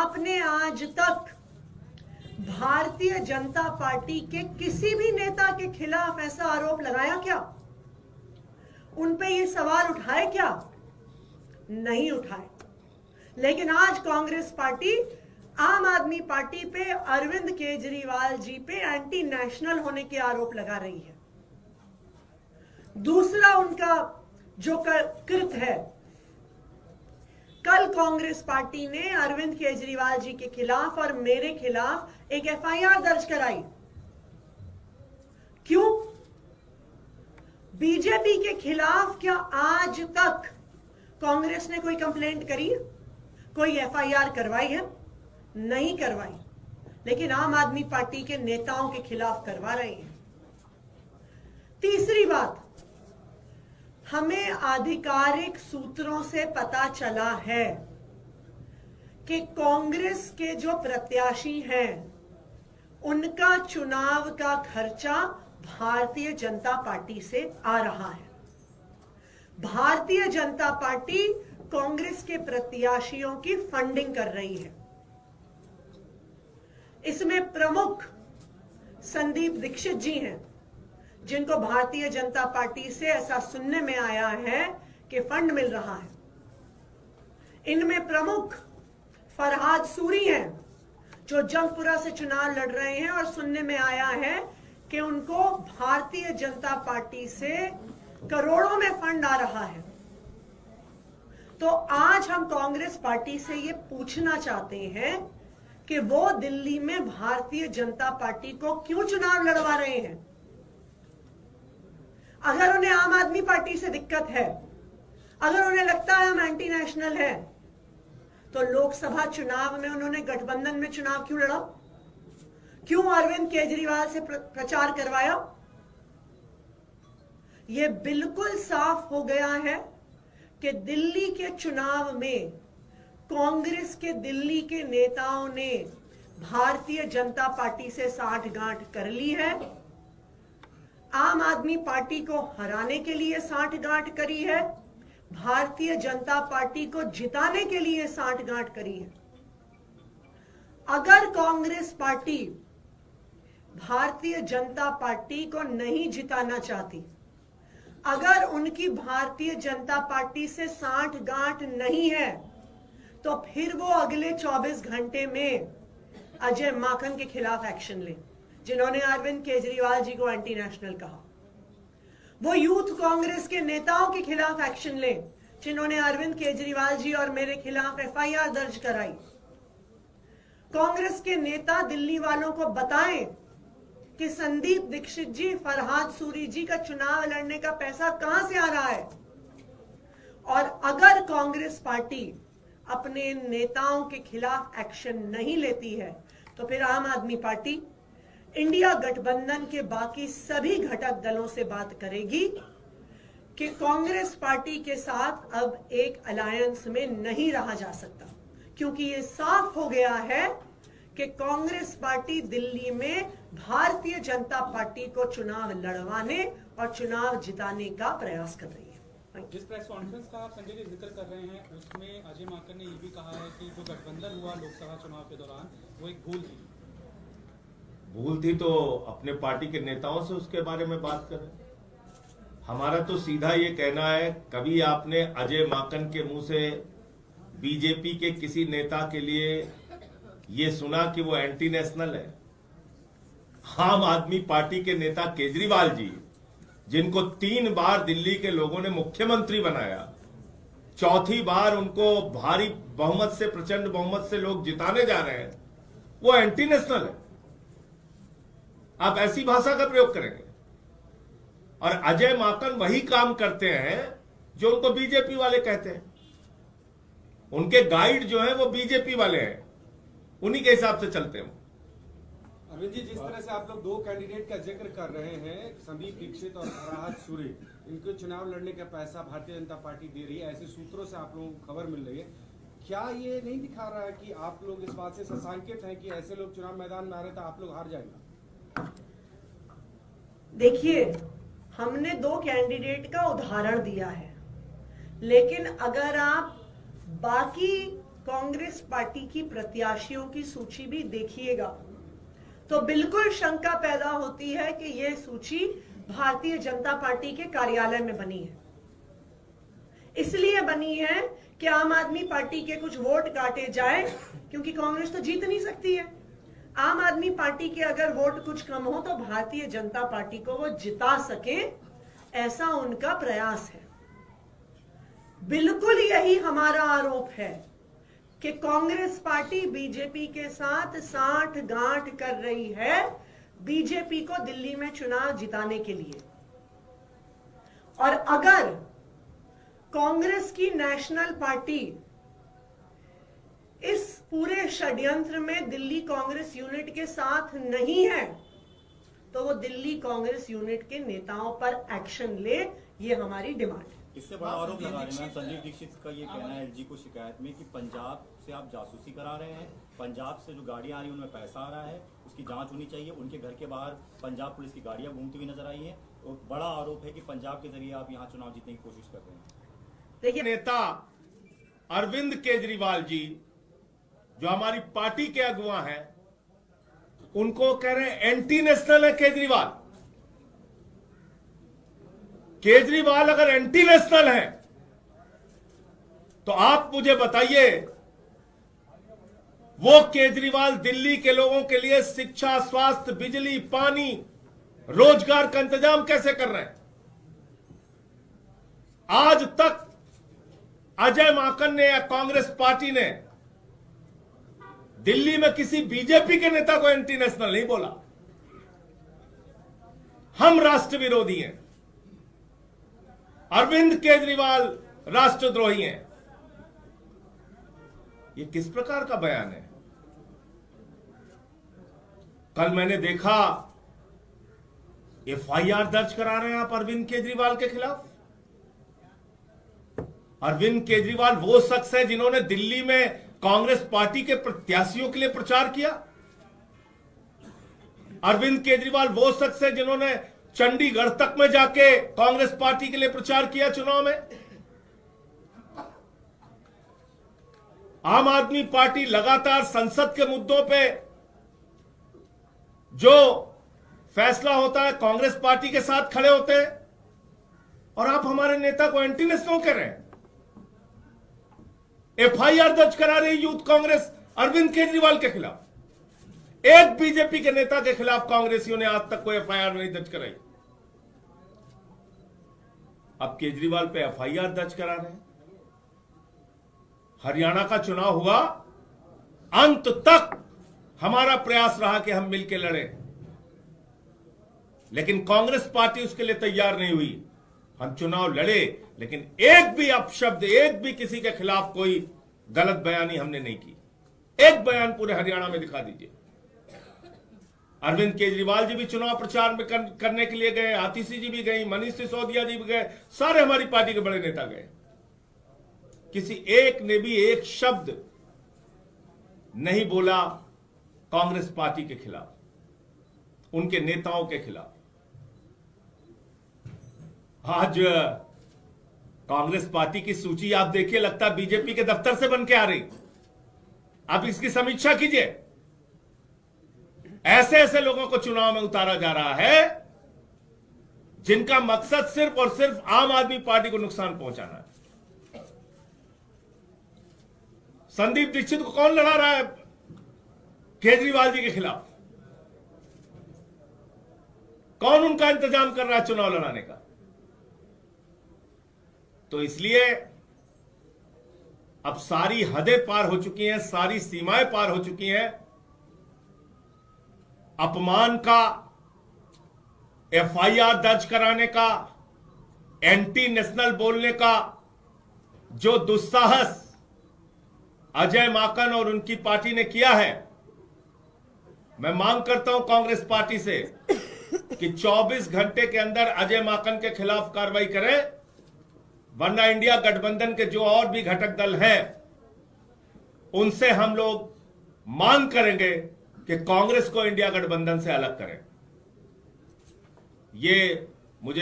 आपने आज तक भारतीय जनता पार्टी के किसी भी नेता के खिलाफ ऐसा आरोप लगाया क्या? उन पे ये सवाल उठाए क्या? नहीं उठाए। लेकिन आज कांग्रेस पार्टी आम आदमी पार्टी पे, अरविंद केजरीवाल जी पे एंटी नेशनल होने के आरोप लगा रही है। दूसरा उनका जो कृत है, कल कांग्रेस पार्टी ने अरविंद केजरीवाल जी के खिलाफ और मेरे खिलाफ एक एफआईआर दर्ज कराई। क्यों? बीजेपी के खिलाफ क्या आज तक कांग्रेस ने कोई कंप्लेंट करी, कोई एफआईआर करवाई है? नहीं करवाई। लेकिन आम आदमी पार्टी के नेताओं के खिलाफ करवा रही है। तीसरी बात, हमें आधिकारिक सूत्रों से पता चला है कि कांग्रेस के जो प्रत्याशी हैं उनका चुनाव का खर्चा भारतीय जनता पार्टी से आ रहा है। भारतीय जनता पार्टी कांग्रेस के प्रत्याशियों की फंडिंग कर रही है। इसमें प्रमुख संदीप दीक्षित जी हैं, जिनको भारतीय जनता पार्टी से ऐसा सुनने में आया है कि फंड मिल रहा है। इनमें प्रमुख फरहाद सूरी हैं, जो जंगपुरा से चुनाव लड़ रहे हैं और सुनने में आया है कि उनको भारतीय जनता पार्टी से करोड़ों में फंड आ रहा है। तो आज हम कांग्रेस पार्टी से ये पूछना चाहते हैं कि वो दिल्ली में भारतीय जनता पार्टी को क्यों चुनाव लड़वा रहे हैं? अगर उन्हें आम आदमी पार्टी से दिक्कत है, अगर उन्हें लगता है हम एंटी नेशनल है, तो लोकसभा चुनाव में उन्होंने गठबंधन में चुनाव क्यों लड़ा? क्यों अरविंद केजरीवाल से प्रचार करवाया? यह बिल्कुल साफ हो गया है कि दिल्ली के चुनाव में कांग्रेस के दिल्ली के नेताओं ने भारतीय जनता पार्टी से साठगांठ कर ली है। आम आदमी पार्टी को हराने के लिए साठगांठ करी है, भारतीय जनता पार्टी को जिताने के लिए साठगांठ करी है। अगर कांग्रेस पार्टी भारतीय जनता पार्टी को नहीं जिताना चाहती, अगर उनकी भारतीय जनता पार्टी से साठगांठ नहीं है, तो फिर वो अगले 24 घंटे में अजय माकन के खिलाफ एक्शन ले, जिन्होंने अरविंद केजरीवाल जी को एंटी नेशनल कहा। वो यूथ कांग्रेस के नेताओं के खिलाफ एक्शन ले, जिन्होंने अरविंद केजरीवाल जी और मेरे खिलाफ एफआईआर दर्ज कराई। कांग्रेस के नेता दिल्ली वालों को बताएं कि संदीप दीक्षित जी, फरहाद सूरी जी का चुनाव लड़ने का पैसा कहां से आ रहा है। और अगर कांग्रेस पार्टी अपने नेताओं के खिलाफ एक्शन नहीं लेती है, तो फिर आम आदमी पार्टी इंडिया गठबंधन के बाकी सभी घटक दलों से बात करेगी कि कांग्रेस पार्टी के साथ अब एक अलायंस में नहीं रहा जा सकता, क्योंकि ये साफ हो गया है कि कांग्रेस पार्टी दिल्ली में भारतीय जनता पार्टी को चुनाव लड़वाने और चुनाव जिताने का प्रयास कर रही है। जिस प्रेस कॉन्फ्रेंस का आप संजय जी जिक्र कर रहे हैं, उसमें अजय माकन ने ये भी कहा है कि जो गठबंधन हुआ लोकसभा चुनाव के दौरान, वो एक भूल थी। भूल थी तो अपने पार्टी के नेताओं से उसके बारे में बात करें। हमारा तो सीधा ये कहना है, कभी आपने अजय माकन के मुंह से बीजेपी के किसी नेता के लिए ये सुना कि वो एंटी नेशनल है? आम आदमी पार्टी के नेता केजरीवाल जी, जिनको 3 बार दिल्ली के लोगों ने मुख्यमंत्री बनाया, चौथी बार उनको भारी बहुमत से, प्रचंड बहुमत से लोग जिताने जा रहे हैं, वो एंटी नेशनल है? आप ऐसी भाषा का प्रयोग करेंगे? और अजय माकन वही काम करते हैं जो उनको बीजेपी वाले कहते हैं। उनके गाइड जो है वो बीजेपी वाले हैं, उन्हीं के हिसाब से चलते हैं। अरविंद जी, जिस तरह से आप लोग 2 कैंडिडेट का जिक्र कर रहे हैं, संदीप दीक्षित और फरहाद सूरी, इनको चुनाव लड़ने का पैसा भारतीय जनता पार्टी दे रही है, ऐसे सूत्रों से आप लोगों को खबर मिल रही है। क्या ये नहीं दिखा रहा है कि आप लोग इस बात से सशंकित हैं कि ऐसे लोग चुनाव मैदान में आ रहे तो आप लोग हार जाएंगे? देखिए, हमने 2 कैंडिडेट का उदाहरण दिया है, लेकिन अगर आप बाकी कांग्रेस पार्टी की प्रत्याशियों की सूची भी देखिएगा तो बिल्कुल शंका पैदा होती है कि यह सूची भारतीय जनता पार्टी के कार्यालय में बनी है। इसलिए बनी है कि आम आदमी पार्टी के कुछ वोट काटे जाए, क्योंकि कांग्रेस तो जीत नहीं सकती है। आम आदमी पार्टी के अगर वोट कुछ कम हो तो भारतीय जनता पार्टी को वो जिता सके, ऐसा उनका प्रयास है। बिल्कुल यही हमारा आरोप है कि कांग्रेस पार्टी बीजेपी के साथ साठगांठ कर रही है बीजेपी को दिल्ली में चुनाव जिताने के लिए। और अगर कांग्रेस की नेशनल पार्टी इस पूरे षड्यंत्र में दिल्ली कांग्रेस यूनिट के साथ नहीं है तो वो दिल्ली कांग्रेस यूनिट के नेताओं पर एक्शन ले, ये हमारी डिमांड है। इससे बड़ा आरोप लगा रहे हैं संदीप दीक्षित का ये कहना है एलजी को शिकायत में कि पंजाब से आप जासूसी करा रहे हैं, पंजाब से जो गाड़ियां आ रही हैं उनमें पैसा आ रहा है, उसकी जांच होनी चाहिए। उनके घर के बाहर पंजाब पुलिस की गाड़ियां घूमती हुई नजर आई हैं। और बड़ा आरोप है कि पंजाब के जरिए आप यहाँ चुनाव जीतने की कोशिश कर रहे हैं। देखिए, नेता अरविंद केजरीवाल जी जो हमारी पार्टी के अगुवा हैं, उनको कह रहे हैं एंटी नेशनल है केजरीवाल। केजरीवाल अगर एंटी नेशनल है तो आप मुझे बताइए वो केजरीवाल दिल्ली के लोगों के लिए शिक्षा, स्वास्थ्य, बिजली, पानी, रोजगार का इंतजाम कैसे कर रहे हैं? आज तक अजय माकन ने या कांग्रेस पार्टी ने दिल्ली में किसी बीजेपी के नेता को एंटी नेशनल नहीं बोला। हम राष्ट्र विरोधी हैं, अरविंद केजरीवाल राष्ट्रद्रोही हैं। ये किस प्रकार का बयान है? कल मैंने देखा एफआईआर दर्ज करा रहे हैं आप अरविंद केजरीवाल के खिलाफ। अरविंद केजरीवाल वो शख्स है जिन्होंने दिल्ली में कांग्रेस पार्टी के प्रत्याशियों के लिए प्रचार किया। अरविंद केजरीवाल वो शख्स है जिन्होंने चंडीगढ़ तक में जाके कांग्रेस पार्टी के लिए प्रचार किया चुनाव में। आम आदमी पार्टी लगातार संसद के मुद्दों पे जो फैसला होता है कांग्रेस पार्टी के साथ खड़े होते हैं, और आप हमारे नेता को एंटी नेशनल कह रहे हैं। एफआईआर दर्ज करा रही यूथ कांग्रेस अरविंद केजरीवाल के खिलाफ। एक बीजेपी के नेता के खिलाफ कांग्रेसियों ने आज तक कोई एफआईआर नहीं दर्ज कराई। अब केजरीवाल पे एफआईआर दर्ज करा रहे हैं। हरियाणा का चुनाव हुआ, अंत तक हमारा प्रयास रहा कि हम मिलकर लड़ें, लेकिन कांग्रेस पार्टी उसके लिए तैयार नहीं हुई। हम चुनाव लड़े, लेकिन एक भी अपशब्द, एक भी किसी के खिलाफ कोई गलत बयानी हमने नहीं की। एक बयान पूरे हरियाणा में दिखा दीजिए। अरविंद केजरीवाल जी भी चुनाव प्रचार में करने के लिए गए, आतिशी जी भी गई, मनीष सिसोदिया जी भी गए, सारे हमारी पार्टी के बड़े नेता गए। किसी एक ने भी एक शब्द नहीं बोला कांग्रेस पार्टी के खिलाफ, उनके नेताओं के खिलाफ। आज कांग्रेस पार्टी की सूची आप देखिए, लगता है बीजेपी के दफ्तर से बन के आ रही। आप इसकी समीक्षा कीजिए। ऐसे ऐसे लोगों को चुनाव में उतारा जा रहा है जिनका मकसद सिर्फ और सिर्फ आम आदमी पार्टी को नुकसान पहुंचाना है। संदीप दीक्षित को कौन लड़ा रहा है केजरीवाल जी के खिलाफ? कौन उनका इंतजाम कर रहा है चुनाव लड़ाने का? तो इसलिए अब सारी हदें पार हो चुकी हैं, सारी सीमाएं पार हो चुकी हैं। अपमान का, एफआईआर दर्ज कराने का, एंटी नेशनल बोलने का जो दुस्साहस अजय माकन और उनकी पार्टी ने किया है, मैं मांग करता हूं कांग्रेस पार्टी से कि 24 घंटे के अंदर अजय माकन के खिलाफ कार्रवाई करें, वरना इंडिया गठबंधन के जो और भी घटक दल हैं उनसे हम लोग मांग करेंगे कि कांग्रेस को इंडिया गठबंधन से अलग करें। ये मुझे